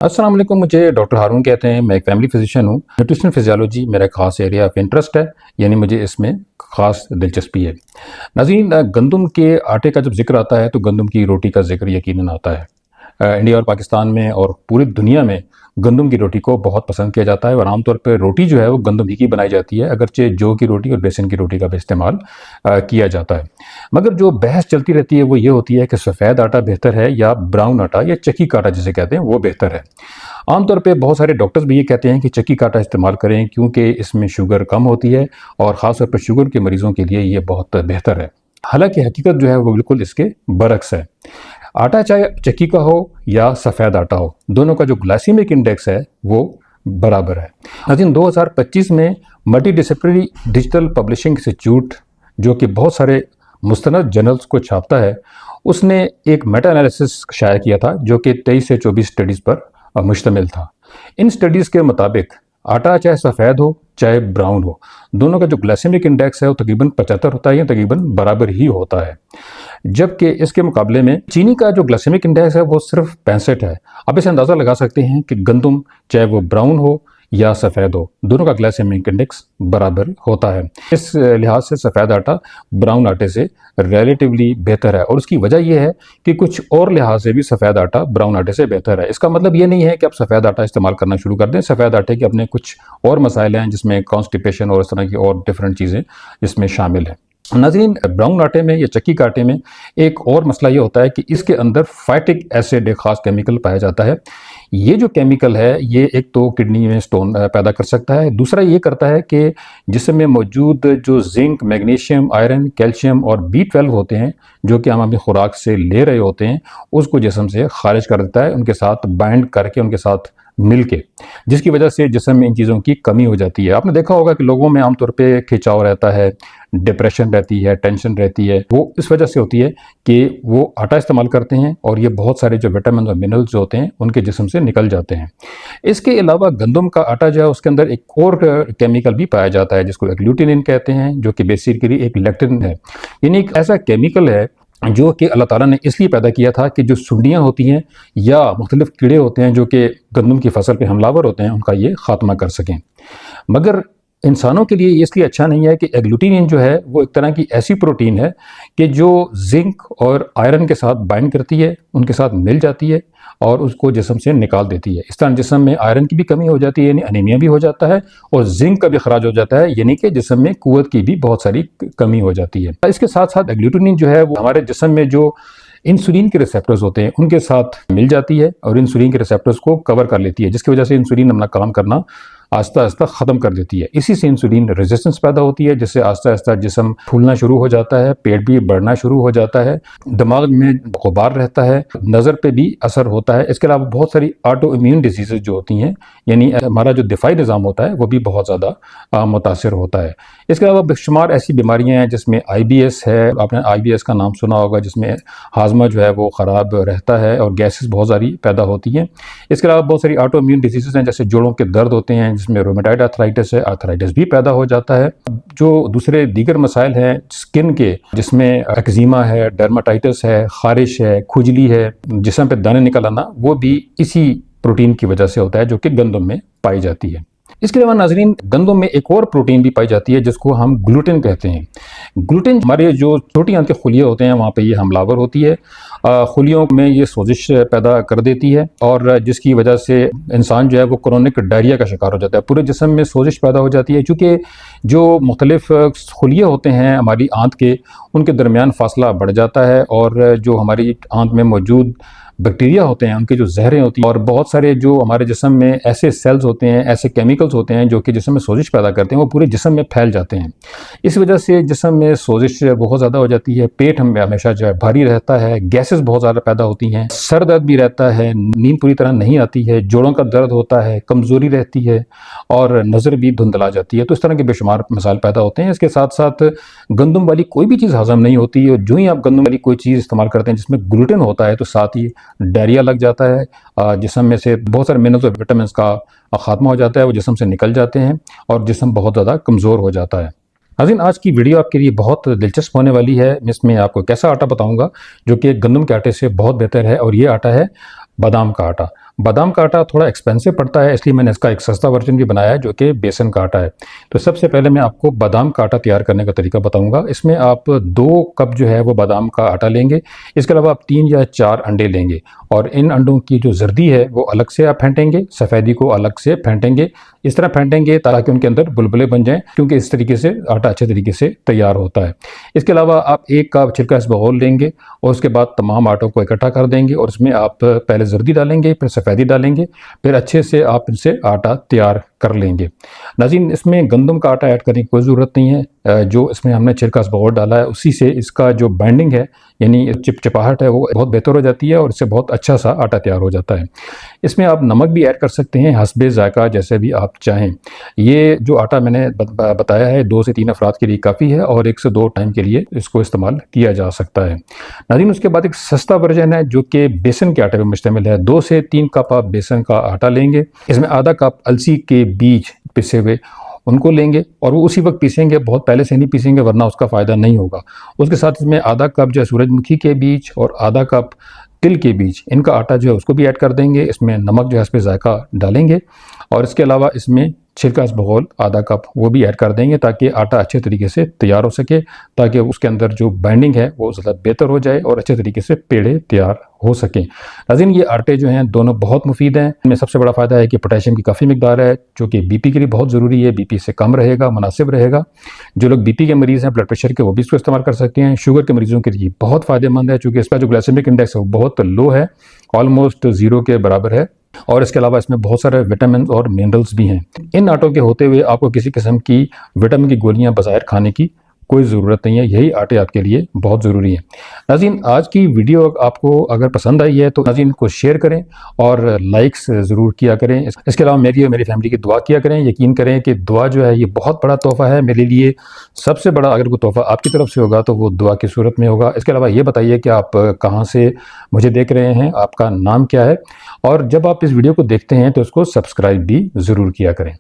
अस्सलाम वालेकुम। मुझे डॉक्टर हारून कहते हैं। मैं एक फैमिली फिजिशियन हूँ। न्यूट्रिशन फिजियोलॉजी मेरा खास एरिया ऑफ इंटरेस्ट है, यानी मुझे इसमें खास दिलचस्पी है। नाज़रीन, गंदम के आटे का जब जिक्र आता है तो गंदम की रोटी का जिक्र यकीनन आता है। इंडिया और पाकिस्तान में और पूरी दुनिया में गंदम की रोटी को बहुत पसंद किया जाता है और आमतौर पर रोटी जो है वो गंदम ही की बनाई जाती है, अगरचे जौ की रोटी और बेसन की रोटी का भी इस्तेमाल किया जाता है। मगर जो बहस चलती रहती है वो ये होती है कि सफ़ेद आटा बेहतर है या ब्राउन आटा या चक्की का आटा जिसे कहते हैं वो बेहतर है। आमतौर पे बहुत सारे डॉक्टर्स भी ये कहते हैं कि चक्की का आटा इस्तेमाल करें क्योंकि इसमें शुगर कम होती है और ख़ास तौर पर शुगर के मरीज़ों के लिए ये बहुत बेहतर है। हालांकि हकीकत जो है वो बिल्कुल इसके बरक्स है। आटा चाहे चक्की का हो या सफ़ेद आटा हो, दोनों का जो ग्लाइसेमिक इंडेक्स है वो बराबर है। नाज़रीन, 2025 में multi disciplinary digital publishing institute, जो कि बहुत सारे मुस्तनद जर्नल्स को छापता है, उसने एक मेटा एनालिसिस शाया किया था जो कि 23 से 24 स्टडीज़ पर मुश्तमिल था। इन स्टडीज़ के मुताबिक आटा चाहे सफ़ेद हो चाहे ब्राउन हो, दोनों का जो ग्लाइसेमिक इंडेक्स है वो तकरीबन 75 होता है या तकरीबन बराबर ही होता है। जबकि इसके मुकाबले में चीनी का जो ग्लाइसेमिक इंडेक्स है वो सिर्फ 65 है। आप इसे अंदाज़ा लगा सकते हैं कि गंदम चाहे वो ब्राउन हो या सफ़ेद हो, दोनों का ग्लाइसेमिक इंडेक्स बराबर होता है। इस लिहाज से सफ़ेद आटा ब्राउन आटे से रिलेटिवली बेहतर है और उसकी वजह यह है कि कुछ और लिहाज से भी सफ़ेद आटा ब्राउन आटे से बेहतर है। इसका मतलब ये नहीं है कि आप सफ़ेद आटा इस्तेमाल करना शुरू कर दें। सफ़ेद आटे के अपने कुछ और मसाइल हैं जिसमें कॉन्स्टिपेशन और इस तरह की और डिफरेंट चीज़ें इसमें शामिल हैं। नाज़रीन, ब्राउन आटे में या चक्की के आटे में एक और मसला ये होता है कि इसके अंदर फैटिक एसिड एक ख़ास केमिकल पाया जाता है। ये जो केमिकल है ये एक तो किडनी में स्टोन पैदा कर सकता है, दूसरा ये करता है कि जिस्म में मौजूद जो जिंक, मैग्नीशियम, आयरन, कैल्शियम और B12 होते हैं जो कि हम अपनी खुराक से ले रहे होते हैं, उसको जिस्म से खारिज कर देता है, उनके साथ बाइंड करके, उनके साथ मिलके, जिसकी वजह से जिस्म में इन चीज़ों की कमी हो जाती है। आपने देखा होगा कि लोगों में आमतौर पे खिंचाव रहता है, डिप्रेशन रहती है, टेंशन रहती है। वो इस वजह से होती है कि वो आटा इस्तेमाल करते हैं और ये बहुत सारे जो विटामिन और मिनरल्स होते हैं उनके जिस्म से निकल जाते हैं। इसके अलावा गंदम का आटा जो है उसके अंदर एक और केमिकल भी पाया जाता है जिसको एग्लूटिनिन कहते हैं, जो कि बेसिकली एक लेक्टिन है। यानी एक ऐसा केमिकल है जो कि अल्लाह ताला ने इसलिए पैदा किया था कि जो सुंडियाँ होती हैं या मुख्तलिफ कीड़े होते हैं जो कि गंदम की फसल पे हमलावर होते हैं, उनका ये खात्मा कर सकें। मगर इंसानों के लिए ये इसलिए अच्छा नहीं है कि एग्लूटिनिन जो है वो एक तरह की ऐसी प्रोटीन है कि जो जिंक और आयरन के साथ बाइंड करती है, उनके साथ मिल जाती है और उसको जिस्म से निकाल देती है। इस तरह जिस्म में आयरन की भी कमी हो जाती है, यानी अनीमिया भी हो जाता है, और जिंक का भी खराज हो जाता है, यानी कि जिस्म में कुव्वत की भी बहुत सारी कमी हो जाती है। इसके साथ साथ एग्लूटिनिन जो है वो हमारे जिस्म में जो इंसुलिन के रिसेप्टर्स होते हैं उनके साथ मिल जाती है और इंसुलिन के रिसेप्टर्स को कवर कर लेती है, जिसकी वजह से इंसुलिन अपना काम करना आहिस्ता आहिस्ता ख़त्म कर देती है। इसी से इंसुलिन रेजिस्टेंस पैदा होती है, जिससे आहिस्ता आहिस्ता जिस्म फूलना शुरू हो जाता है, पेट भी बढ़ना शुरू हो जाता है, दिमाग में गुबार रहता है, नज़र पे भी असर होता है। इसके अलावा बहुत सारी ऑटो इम्यून डिजीज़ जो होती हैं, यानी हमारा जो दिफाई निज़ाम होता है वो भी बहुत ज़्यादा मुतासर होता है। इसके अलावा बेशुमार ऐसी बीमारियाँ हैं जिसमें IBS है, आपने IBS का नाम सुना होगा, जिसमें हाजमा जो है वो ख़राब रहता है और गैसेस बहुत सारी पैदा होती हैं। इसके अलावा बहुत सारी ऑटो इम्यून डिजीज़ हैं, जैसे जोड़ों के दर्द होते हैं, जिसमें रोमेटाइड आर्थराइटिस है, आर्थराइटिस भी पैदा हो जाता है। जो दूसरे दीगर मसाइल हैं स्किन के, जिसमें एक्जिमा है, डर्माटाइटिस है, खारिश है, खुजली है, जिस्म पे दाने निकल आना, वो भी इसी प्रोटीन की वजह से होता है जो कि गंदम में पाई जाती है। इसके अलावा नाजरीन, गंदम में एक और प्रोटीन भी पाई जाती है जिसको हम ग्लूटेन कहते हैं। ग्लूटेन हमारे जो छोटी आंत के खुलिये होते हैं वहाँ पे ये हमलावर होती है, खुलियों में ये सोजिश पैदा कर देती है और जिसकी वजह से इंसान जो है वो क्रोनिक डायरिया का शिकार हो जाता है। पूरे जिस्म में सोजिश पैदा हो जाती है, चूँकि जो मुख्तलिफ खुलिये होते हैं हमारी आंत के, उनके दरमियान फासला बढ़ जाता है और जो हमारी आंत में मौजूद बैक्टीरिया होते हैं उनकी जो जहरें होती हैं और बहुत सारे जो हमारे जिस्म में ऐसे सेल्स होते हैं, ऐसे केमिकल्स होते हैं जो कि जिस्म में सोजिश पैदा करते हैं, वो पूरे जिस्म में फैल जाते हैं। इस वजह से जिस्म में सोजिश बहुत ज़्यादा हो जाती है, पेट हमें हमेशा जो है भारी रहता है, गैसेस बहुत ज़्यादा पैदा होती हैं, सर दर्द भी रहता है, नींद पूरी तरह नहीं आती है, जोड़ों का दर्द होता है, कमज़ोरी रहती है और नज़र भी धुंधला जाती है। तो इस तरह के बेशुमार मसाइल पैदा होते हैं। इसके साथ साथ गंदम वाली कोई भी चीज़ हज़म नहीं होती और जो ही आप गंदम वाली कोई चीज़ इस्तेमाल करते हैं जिसमें ग्लूटेन होता है तो साथ ही डायरिया लग जाता है, जिस्म में से बहुत सारे मिनरल्स और विटामिन का खात्मा हो जाता है, वो जिस्म से निकल जाते हैं और जिस्म बहुत ज़्यादा कमज़ोर हो जाता है। नाज़रीन, आज की वीडियो आपके लिए बहुत दिलचस्प होने वाली है। इसमें आपको कैसा आटा बताऊंगा जो कि गंदम के आटे से बहुत बेहतर है और ये आटा है बादाम का आटा। बादाम का आटा थोड़ा एक्सपेंसिव पड़ता है, इसलिए मैंने इसका एक सस्ता वर्जन भी बनाया है जो कि बेसन का आटा है। तो सबसे पहले मैं आपको बादाम का आटा तैयार करने का तरीका बताऊंगा। इसमें आप 2 कप जो है वो बादाम का आटा लेंगे। इसके अलावा आप 3 या 4 अंडे लेंगे और इन अंडों की जो जर्दी है वो अलग से आप फेंटेंगे, सफ़ेदी को अलग से फेंटेंगे। इस तरह फेंटेंगे ताकि उनके अंदर बुलबुले बन जाएं, क्योंकि इस तरीके से आटा अच्छे तरीके से तैयार होता है। इसके अलावा आप 1 कप छिलका इस बगौल लेंगे और उसके बाद तमाम आटों को इकट्ठा कर देंगे और उसमें आप पहले जर्दी डालेंगे, फिर सफ़ेदी डालेंगे, फिर अच्छे से आप इनसे आटा तैयार कर लेंगे। नाज़रीन, इसमें गंदम का आटा ऐड करने की कोई ज़रूरत नहीं है। जो इसमें हमने छिलका इस बगौल डाला है उसी से इसका जो बाइंडिंग है यानी चिपचिपाहट है वो बहुत बेहतर हो जाती है और इससे बहुत अच्छा सा आटा तैयार हो जाता है। इसमें आप नमक भी ऐड कर सकते हैं हस्बे ज़ायक़ा, जैसे भी आप चाहें। ये जो आटा मैंने बताया है 2 से 3 अफराद के लिए काफ़ी है और 1 से 2 टाइम के लिए इसको इस्तेमाल किया जा सकता है। नाज़रीन, उसके बाद एक सस्ता वर्जन है जो कि बेसन के आटे पर मुश्तमिल है। 2 से 3 कप आप बेसन का आटा लेंगे। इसमें आधा कप अलसी के बीज पिसे हुए उनको लेंगे और वो उसी वक्त पीसेंगे, बहुत पहले से नहीं पीसेंगे वरना उसका फ़ायदा नहीं होगा। उसके साथ इसमें आधा कप जो है सूरजमुखी के बीज और आधा कप तिल के बीज, इनका आटा जो है उसको भी ऐड कर देंगे। इसमें नमक जो है इस पर ज़ायक़ा डालेंगे और इसके अलावा इसमें छिलका इसबगोल आधा कप वो भी ऐड कर देंगे ताकि आटा अच्छे तरीके से तैयार हो सके, ताकि उसके अंदर जो बाइंडिंग है वो ज़्यादा बेहतर हो जाए और अच्छे तरीके से पेड़े तैयार हो सकें। नाज़रीन, ये आटे जो हैं दोनों बहुत मुफीद हैं। इनमें सबसे बड़ा फ़ायदा है कि पोटेशियम की काफ़ी मिकदार है जो कि बीपी के लिए बहुत ज़रूरी है। बीपी से कम रहेगा, मुनासिब रहेगा। जो लोग बीपी के मरीज़ हैं, ब्लड प्रेशर के, वो भी इसको इस्तेमाल कर सकते हैं। शुगर के मरीज़ों के लिए बहुत फ़ायदेमंद है चूँकि इसका जो ग्लाइसेमिक इंडेक्स है वो बहुत लो है, ऑलमोस्ट 0 के बराबर है और इसके अलावा इसमें बहुत सारे विटामिन और मिनरल्स भी हैं। इन आटों के होते हुए आपको किसी किस्म की विटामिन की गोलियां बाज़ाहिर खाने की कोई ज़रूरत नहीं है। यही आटे आपके लिए बहुत ज़रूरी है। नाज़रीन, आज की वीडियो आपको अगर पसंद आई है तो नाज़रीन को शेयर करें और लाइक्स ज़रूर किया करें। इसके अलावा मेरी और मेरी फैमिली की दुआ किया करें। यकीन करें कि दुआ जो है ये बहुत बड़ा तोहफ़ा है मेरे लिए। सबसे बड़ा अगर कोई तोहफ़ा आपकी तरफ से होगा तो वो दुआ की सूरत में होगा। इसके अलावा ये बताइए कि आप कहाँ से मुझे देख रहे हैं, आपका नाम क्या है, और जब आप इस वीडियो को देखते हैं तो इसको सब्सक्राइब भी ज़रूर किया करें।